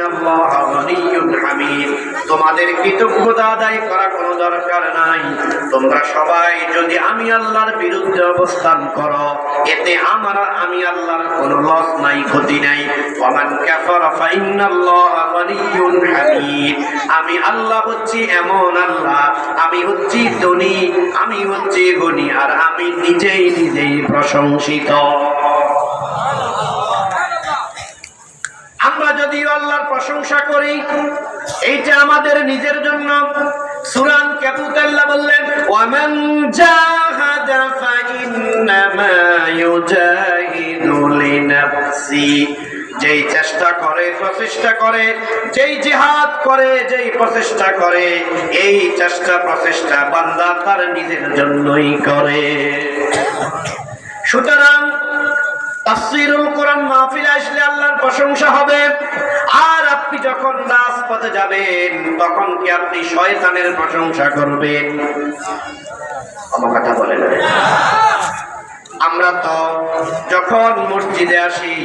ইন্নাল্লাহা গনিয়্যুন হামিদ। তোমাদের কৃতজ্ঞতা আদায় করা কোনো দরকার নাই। তোমরা সবাই যদি আমি আল্লাহর বিরুদ্ধে অবস্থান করো, এতে আমি আল্লাহর কোনো লস নাই, ক্ষতি নাই। ওয়ামান কাফারা ফাইন্নাল্লাহা গনিয়্যুন হামিদ। আমি আল্লাহ হচ্ছি এমন আল্লাহ, আমি হচ্ছি ধনী, আমি হচ্ছি গনি, আর আমি নিজেই প্রশংসিত। আমরা যদি আল্লাহর প্রশংসা করি, এইটা আমাদের নিজের জন্য। সূরা আনকাবুত আল্লাহ বললেন, ওয়ামান জাহাদা ফাইন্নামা ইউজাহিদু লিনাফসি। যেই চেষ্টা করে, প্রচেষ্টা করে, যেই জিহাদ করে, যেই প্রচেষ্টা করে, এই চেষ্টা প্রচেষ্টা বান্দা তার নিজের জন্যই করে। সুতরাং তাফসীরুল কোরআন মাহফিলে আসলে আল্লাহর প্রশংসা হবে। আর আপনি যখন রাজপথে যাবেন, তখন কি আপনি শয়তানের প্রশংসা করবেন? আমার কথা বলেন। আমরা তো যখন মসজিদে আসি,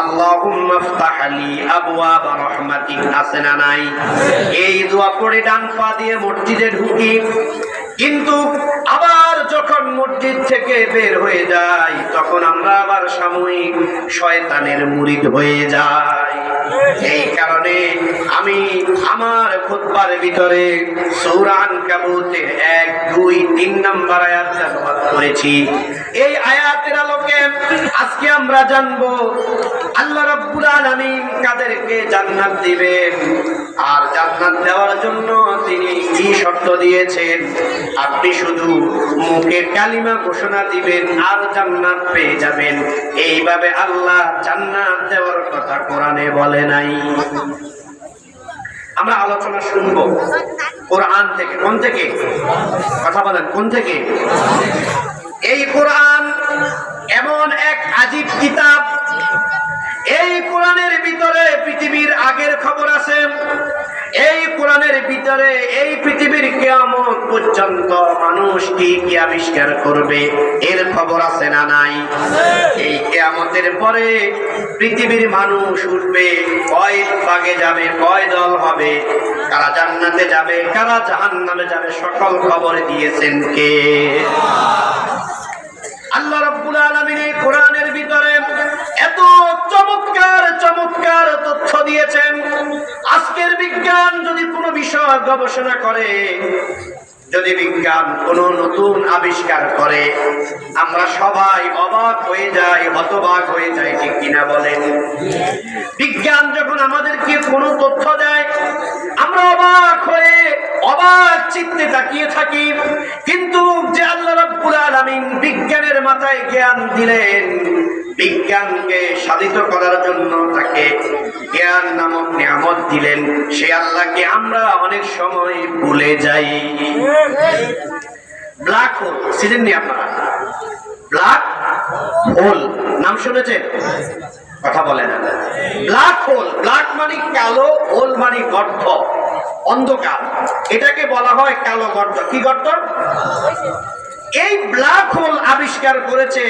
আল্লাহুম্মা ইফতাহ লি আবওয়াবা রাহমাতিক, আছে না নাই? এই দোয়া পড়ে ডান পা দিয়ে মসজিদে ঢুকি। কিন্তু আবার যখন মসজিদ থেকে বের হয়ে যাই, তখন আমরা আবার সাময়িক শয়তানের মুরিদ হয়ে যাই। এই কারণে আমি আমার খুতবার ভিতরে সূরা আনকাবুতের 1, 2, 3 নম্বর আয়াত তেলাওয়াত করেছি। এই আয়াতের আলোকে আজকে আমরা জানবো আল্লাহ রাব্বুল আলামিন কাদেরকে জান্নাত দিবেন, আর জান্নাত দেওয়ার জন্য তিনি কি শর্ত দিয়েছেন। আপনি শুধু মুখে কালিমা ঘোষণা দিবেন আর জান্নাত পেয়ে যাবেন, এইভাবে আল্লাহ জান্নাত দেওয়ার কথা কোরআনে বলে নাই। আমরা আলোচনা শুনবো কোরআন থেকে। কোন থেকে? কথা বলেন, কোন থেকে? এই কোরআন এমন এক আজীব কিতাব, এই কোরআনের ভিতরে পৃথিবীর আগের খবর আছে। এই কোরআনের ভিতরে এই পৃথিবীর কিয়ামত পর্যন্ত মানুষ কি কি আবিষ্কার করবে এর খবর আছে না নাই? এই কিয়ামতের পরে পৃথিবীর মানুষ উঠবে, কয় ভাগে যাবে, কয় দল হবে, কারা জান্নাতে যাবে, কারা জাহান্নামে যাবে, সকল খবর দিয়েছেন কে? আল্লাহ রাব্বুল আলামিন এই কোরআনের ভিতরে এত চমৎকার চমৎকার তথ্য দিয়েছেন। আজকের বিজ্ঞান যদি কোনো বিষয় গবেষণা করে, যদি বিজ্ঞান কোনো নতুন আবিষ্কার করে, আমরা সবাই অবাক হয়ে যাই, হতবাক হয়ে যাই, ঠিক কিনা বলেন? বিজ্ঞান যখন আমাদেরকে কোনো তথ্য দেয়, আমরা অবাক হয়ে অবাক চিত্তে তাকিয়ে থাকি। কিন্তু যে আল্লাহ রাব্বুল আলামিন বিজ্ঞানের মাথায় জ্ঞান দিলেন, বিজ্ঞানকে সাধিত করার জন্য তাকে জ্ঞান নামক নিয়ামত দিলেন, সে আল্লাহকে আমরা অনেক সময় ভুলে যাই। ব্ল্যাক হোল চিনেননি আপনারা? ব্ল্যাক হোল নাম শুনেছেন? কথা বলেন। ব্ল্যাক হোল, ব্ল্যাক মানে কালো, হোল মানে গর্ত, অন্ধকার। এটাকে বলা হয় কালো গর্ত। কি গর্ত? এই ব্ল্যাক হোল আবিষ্কার করেছে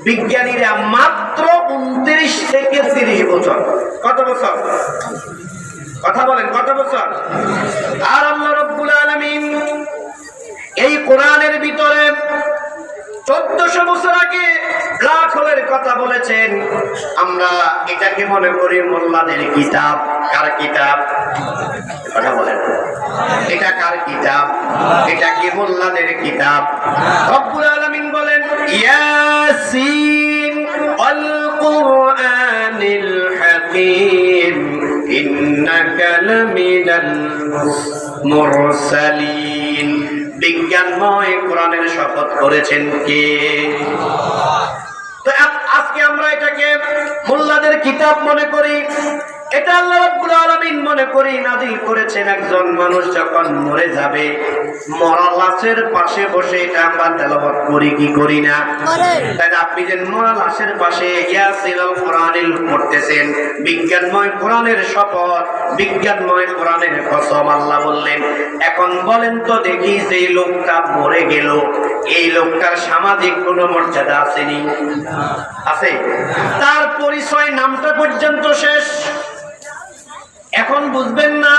বিজ্ঞানীরা মাত্র 29 থেকে 30 বছর। কত বছর? কথা বলেন, কত বছর? আর আল্লাহ রাব্বুল আলামিন এই কোরআনের ভিতরে 1400 বছর আগে ব্ল্যাক হোলের কথা বলেছেন। আমরা এটাকে মনে করি মোল্লাদের কিতাব। কার কিতাব? কথা বলেন, এটা কার কিতাব? এটা কি মোল্লাদের কিতাব? রব্বুল আলামিন বলেন, ইয়াসিন আল কুরআনিল হাকীম ইন্নাকা লামিনাল মুরসালিন। বিজ্ঞানময় কোরআনের শপথ করেছেন কে? তো আজকে আমরা এটাকে মোল্লাদের কিতাব মনে করি। এটা আল্লাহ রাব্বুল আলামিন মনে করি নাযিল করেছেন। একজন মানুষ যখন মরে যাবে, মরা লাশের পাশে বসে এটা আমরা তেলাওয়াত করি কি করি না? তাই আপনি যে মরা লাশের পাশে ইয়াসিনুল কোরআনিল পড়তেছেন, বিজ্ঞানময় কোরআনের শপথ, বিজ্ঞানময় কোরআনের কসম আল্লাহ বললেন। এখন বলেন তো দেখি, যে লোকটা মরে গেল, এই লোকটার সামাজিক কোনো মর্যাদা আসেনি? আছে? তার পরিচয় নামটা পর্যন্ত শেষ। এখন বুঝবেন না।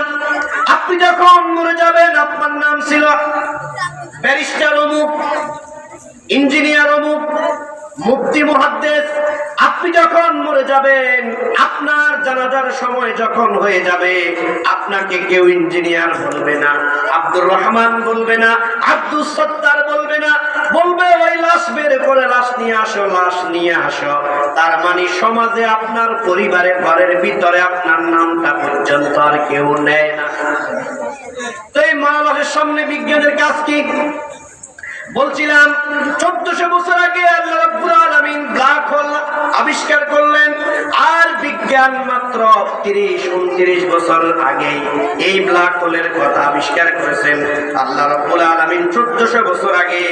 আপনি যখন মরে যাবেন আপনার নাম ছিল ব্যারিস্টার অমুক, ইঞ্জিনিয়ার অমুক, মুফতি মুহাদ্দিস। আপনি যখন মরে যাবেন, আপনার জানাজার সময় যখন হয়ে যাবে, আপনাকে কেউ ইঞ্জিনিয়ার বলবে না, আব্দুর রহমান বলবে না, আব্দুস সত্তার বলবে না, বলবে ওই লাশ বের করে লাশ নিয়ে আসো, লাশ নিয়ে আসো। তার মানে সমাজে আপনার পরিবারের ঘরের ভিতরে আপনার নামটা পর্যন্ত আর কেউ নেয় না। তো এই মানবের সামনে বিজ্ঞানের কাজ কি? বলছিলাম 1400 বছর আগে আল্লাহ রাব্বুল আলামিন ব্ল্যাক হোল আবিষ্কার করলেন, আর বিজ্ঞান মাত্র 30-29 বছর আগে এই ব্ল্যাক হোলের কথা আবিষ্কার করেছেন। আল্লাহ রাব্বুল আলামিন 1400 বছর আগে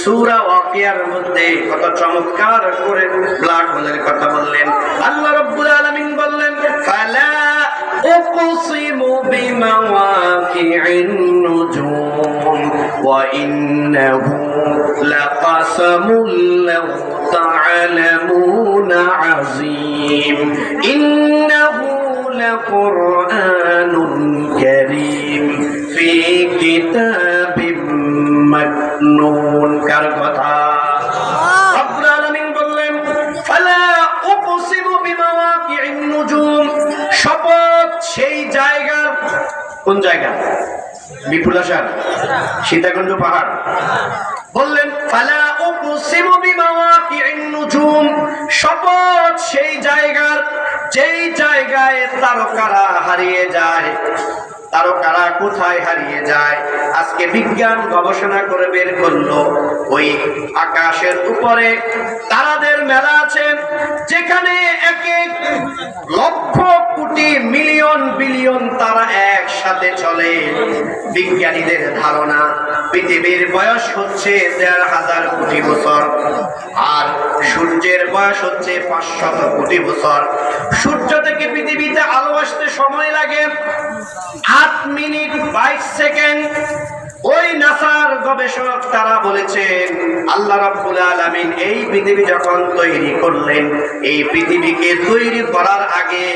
সূরা ওয়াকিয়ার মধ্যে কত চমৎকার করে ব্ল্যাক হোলের কথা বললেন। আল্লাহ রাব্বুল আলামিন বললেন, ফালা উকসিমু বিমাওয়াকি'ন নুজুম ওয়া ইন্নাহু লাকাসামুন লাউ তা'লামুনা আযীম ইন্নাহু লাকুরআনুন কারীম ফি কিতাবিম মাকনুন। কার কথা? রব্বুল আলামিন বললেন, ফালা উকসিমু বিমাওয়াকি'ন নুজুম, শপথ সেই জায়গার। কোন জায়গা? বিপুলাসার সীতাকুণ্ড পাহাড়। বললেন ফালা উকসিমু বিমাওয়াকি'ন নুজুম, শপথ সেই জায়গার যেই জায়গায় তারকারা হারিয়ে যায়। তারকারা কোথায় হারিয়ে যায়? আজকে বিজ্ঞান গবেষণা করে বের করলো, ওই আকাশের উপরে তারাদের মেলা আছে, যেখানে এক এক লক্ষ কোটি মিলিয়ন বিলিয়ন তারা একসাথে চলে। বিজ্ঞানীদের ধারণা পৃথিবীর বয়স হচ্ছে ১,৫০০ কোটি বছর, আর সূর্যের বয়স হচ্ছে ৫০০ কোটি বছর। সূর্য থেকে পৃথিবীতে আলো আসতে সময় লাগে ৮ মিনিট ২২ সেকেন্ড। ওই নাসার গবেষক তারা বলেছেন, আল্লাহ রাব্বুল আলামিন এই পৃথিবী যখন তৈরি করলেন, এই পৃথিবীকে তৈরি করার আগে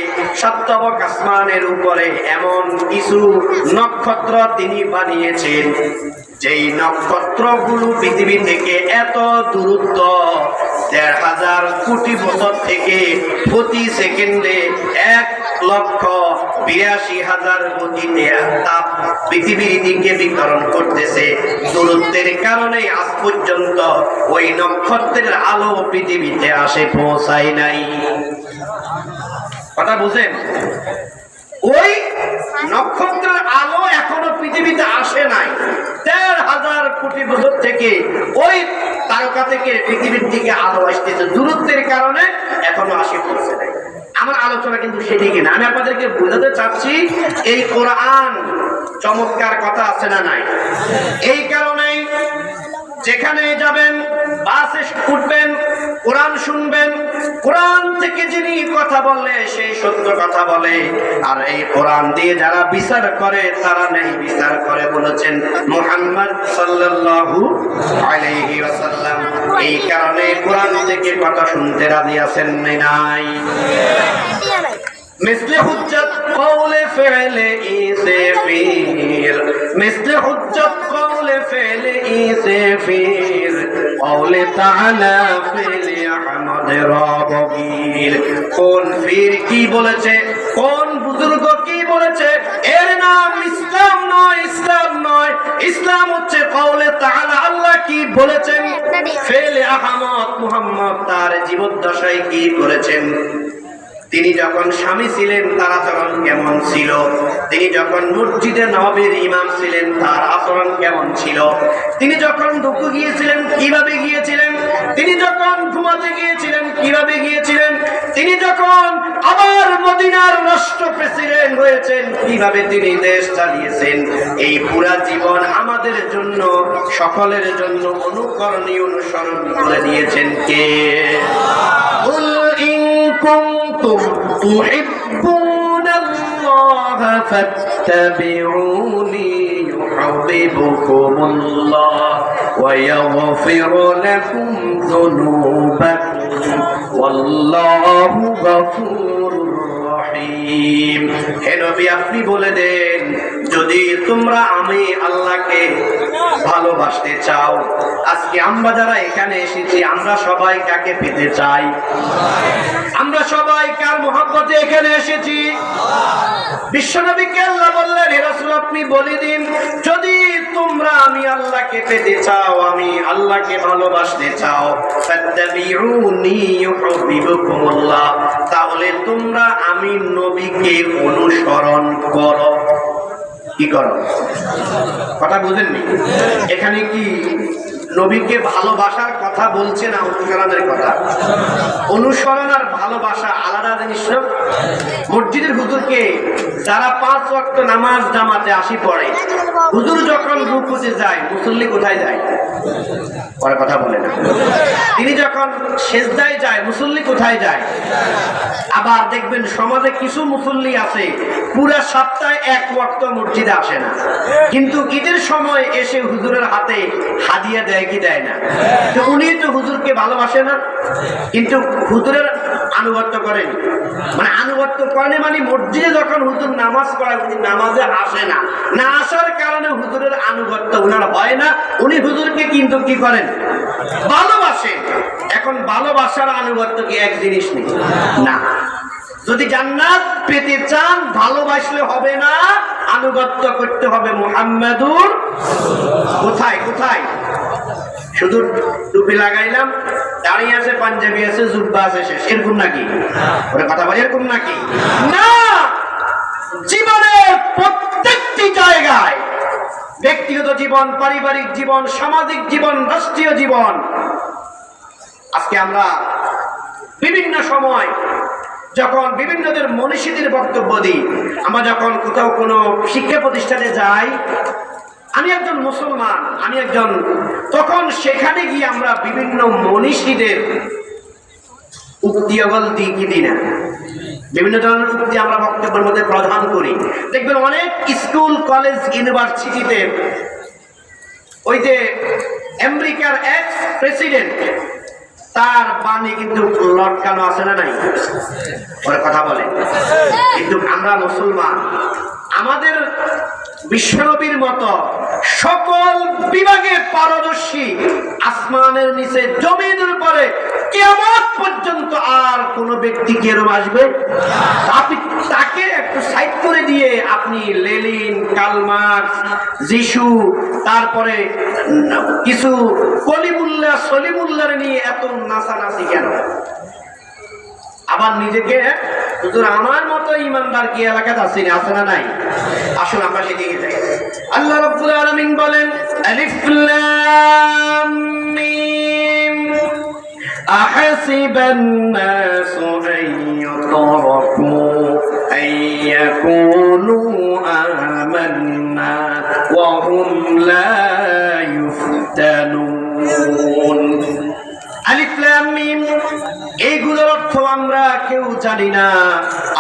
সপ্তবক আসমানের উপরে এমন কিছু নক্ষত্র তিনি বানিয়েছেন, যেই নক্ষত্রগুলো পৃথিবী থেকে এত দূরত্ব ১,৫০০ কোটি বছর থেকে প্রতি সেকেন্ডে ১,৮২,০০০ গতিতে তাপ পৃথিবীর দিকে বিতরণ করতেছে। দূরত্বের কারণে আজ পর্যন্ত ওই নক্ষত্রের আলো পৃথিবীতে আসে পৌঁছায় নাই। কথা বুঝেন? ওই নক্ষত্রের আলো এখনো পৃথিবীতে আসে নাই। ১,৫০০ কোটি বছর থেকে ওই তারকা থেকে পৃথিবীর দিকে আলো আসতেছে, দূরত্বের কারণে এখনো আসে পৌঁছে নাই। আমার আলোচনা কিন্তু সেদিকে না, আমি আপনাদেরকে বোঝাতে চাচ্ছি এই কোরআন চমৎকার কথা আছে না নাই। এই কারণেই যেখানে যাবেন, বাসে উঠবেন, কোরআন শুনবেন, কোরআন থেকে যিনি কথা বলে সেই সত্য কথা বলে, আর এই কোরআন দিয়ে যারা বিচার করে তারা নেই বিচার করে বলেছেন মুহাম্মদ সাল্লাল্লাহু আলাইহি ওয়াসাল্লাম। এই কারণে কোরআন থেকে কথা শুনতে রাজি আছেন নাই? مثل حجت قول فعل ایسے پیر، مثل حجت قول فعل ایسے پیر، قول تعالی فعل احمد রাবগীর। কোন পীর কি বলেছে, কোন বুজুর্গ কি বলেছে? এর নাম ইসলাম নয়, ইসলাম নয়। ইসলাম হচ্ছে কওলে তাআলা, আল্লাহ কি বলেছেন, ফেলে আহমদ মুহাম্মদ তার জীবদ্দশায় কি করেছেন। তিনি যখন স্বামী ছিলেন তার আচরণ কেমন ছিল, তিনি যখন মসজিদে নববীর ইমাম ছিলেন তার আচরণ কেমন ছিল, তিনি যখন রুকু গিয়েছিলেন কিভাবে গিয়েছিলেন, তিনি যখন ঘুমাতে গিয়েছিলেন কিভাবে গিয়েছিলেন, তিনি যখন আবার মদিনার রাষ্ট্র প্রেসিডেন্ট হয়েছেন কিভাবে তিনি দেশ চালিয়েছেন। এই পুরা জীবন আমাদের জন্য, সকলের জন্য অনুকরণীয়, অনুসরণ করে দিয়েছেন কে? كنتم تحبون الله فاتبعوني يحببكم الله ويغفر لكم ذنوبكم والله غفور رحيم। রহিম। হে নবী, আপনি বলে দেন, যদি তোমরা আমি আল্লাহকে ভালোবাসতে চাও, আজকে আমরা যারা এখানে এসেছি আমরা সবাই কাকে পেতে চাই? আমরা সবাই কার মহব্বতে এখানে এসেছি? বিশ্বনবীকে আল্লাহ বললেন, হে রাসূল, আপনি বলে দিন, যদি তোমরা আমি আল্লাহকে পেতে চাও, আমি আল্লাহকে ভালোবাসতে চাও, ফাত্তাবিউনি ইউহিব্বুকুমুল্লাহ, তাহলে তোমরা আমি নবীকে অনুসরণ করো। কি করো? কথা বুঝেননি? এখানে কি নবীকে ভালোবাসার কথা বলছে না অনুসরণের কথা? অনুসরণ আর ভালোবাসা আলাদা জিনিস না। মসজিদের হুজুরকে যারা 5 ওয়াক্ত নামাজ জামাতে আসি পড়ে, হুজুর যখন রুকুতে যায়, মুসল্লি কোথায় যায়? পরে কথা বলে না। তিনি যখন সেজদায় যায়, মুসল্লি কোথায় যায়? আবার দেখবেন সমাজে কিছু মুসল্লি আছে পুরা সপ্তাহে 1 ওয়াক্ত মসজিদে আসে না, কিন্তু ঈদের সময় এসে হুজুরের হাতে হাদিয়া দেয় কি দেয় না? তো উনি তো হুজুরকে ভালোবাসে না, কিন্তু হুজুরের আনুগত্য করেন। মানে আনুগত্য করেন মানে মসজিদে যখন হুজুর নামাজ পড়ায় উনি নামাজে আসে না, না আসার কারণে হুজুরের আনুগত্য উনার হয় না। উনি হুজুরকে কিন্তু কি করেন? ভালোবাসেন। এখন ভালোবাসার আনুগত্য কি এক জিনিস নেই? না। যদি জান্নাত পেতে চান ভালোবাসলে হবে না, আনুগত্য করতে হবে মুহাম্মাদুর। কোথায় কোথায়? শুধু টুপি লাগাইলাম, দাঁড়িয়ে আছে, পাঞ্জাবি আছে, জুব্বা আছে, শেষ, এরকম নাকি? ওরা কথা বলে এরকম নাকি? না, জীবনের প্রত্যেকটি জায়গায়, ব্যক্তিগত জীবন, পারিবারিক জীবন, সামাজিক জীবন, রাষ্ট্রীয় জীবন, আজকে আমরা বিভিন্ন সময় যখন বিভিন্নদের মনীষীদের বক্তব্য দিই, আমরা যখন কোথাও কোনো শিক্ষা প্রতিষ্ঠানে যাই, আমি একজন মুসলমান, আমি একজন, তখন সেখানে গিয়ে আমরা বিভিন্ন মনীষীদের উক্তিগল দিই কি দিই না? বিভিন্ন ধরনের উক্তি আমরা বক্তব্যের মধ্যে প্রদান করি। দেখবেন অনেক স্কুল, কলেজ, ইউনিভার্সিটিতে ওই যে আমেরিকার এক্স প্রেসিডেন্ট, তার বাণী কিন্তু লটকানো আছে না নাই? ওরা কথা বলে। কিন্তু আমরা মুসলমান, আমাদের বিশ্বনবীর মতো সকল বিভাগে পারদর্শী, আসমানের নিচে জমিনের উপরে কিয়ামত পর্যন্ত আর কোন ব্যক্তি কি এরকম আসবে? আপনি তাকে একটু সাইড করে দিয়ে আপনি লেনিন, কার্ল মার্কস, যিশু, তারপরে কিছু কলিমুল্লাহ, সলিমুল্লাহর নিয়ে এত নাচানাচি কেন? আবার নিজেকে হুজুর আমার মতো ইমানদার কি এলাকাতে আছে না, আছে না নাই? আসুন আমরা সেদিকে যাই। আল্লাহ রাব্বুল আলামিন বলেন, আলিফ লাম মিম আহাসিবান নাসু আইয়ুতরাকু আইয়াকুলু আমান্না ওয়া হুম লা ইফতানুন। আলিফ লাম মিম, এইগুলোর অর্থ আমরা কেউ জানি না।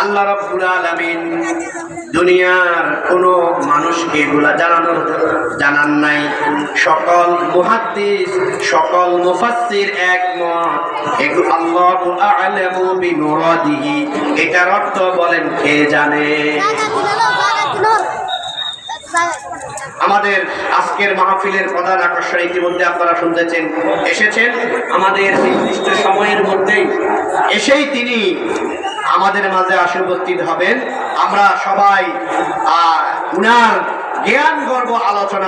আল্লাহ রাব্বুল আলামিন দুনিয়ার কোন মানুষকে এগুলা জানান নাই। সকল মুহাদ্দিস, সকল মুফাসসির একমত, এগুলো আল্লাহু আ'লামু বিমুরাদিহি, এটার অর্থ বলেন কে জানে? আমাদের আজকের মাহফিলের প্রধান আকর্ষণ ইতিমধ্যে আপনারা শুনতেছেন, এসেছেন আমাদের নির্দিষ্ট সময়ের মধ্যেই এসেই তিনি আমাদের মাঝে আসে উপস্থিত হবেন। আমরা সবাই উনার জ্ঞান গর্ব আলোচনা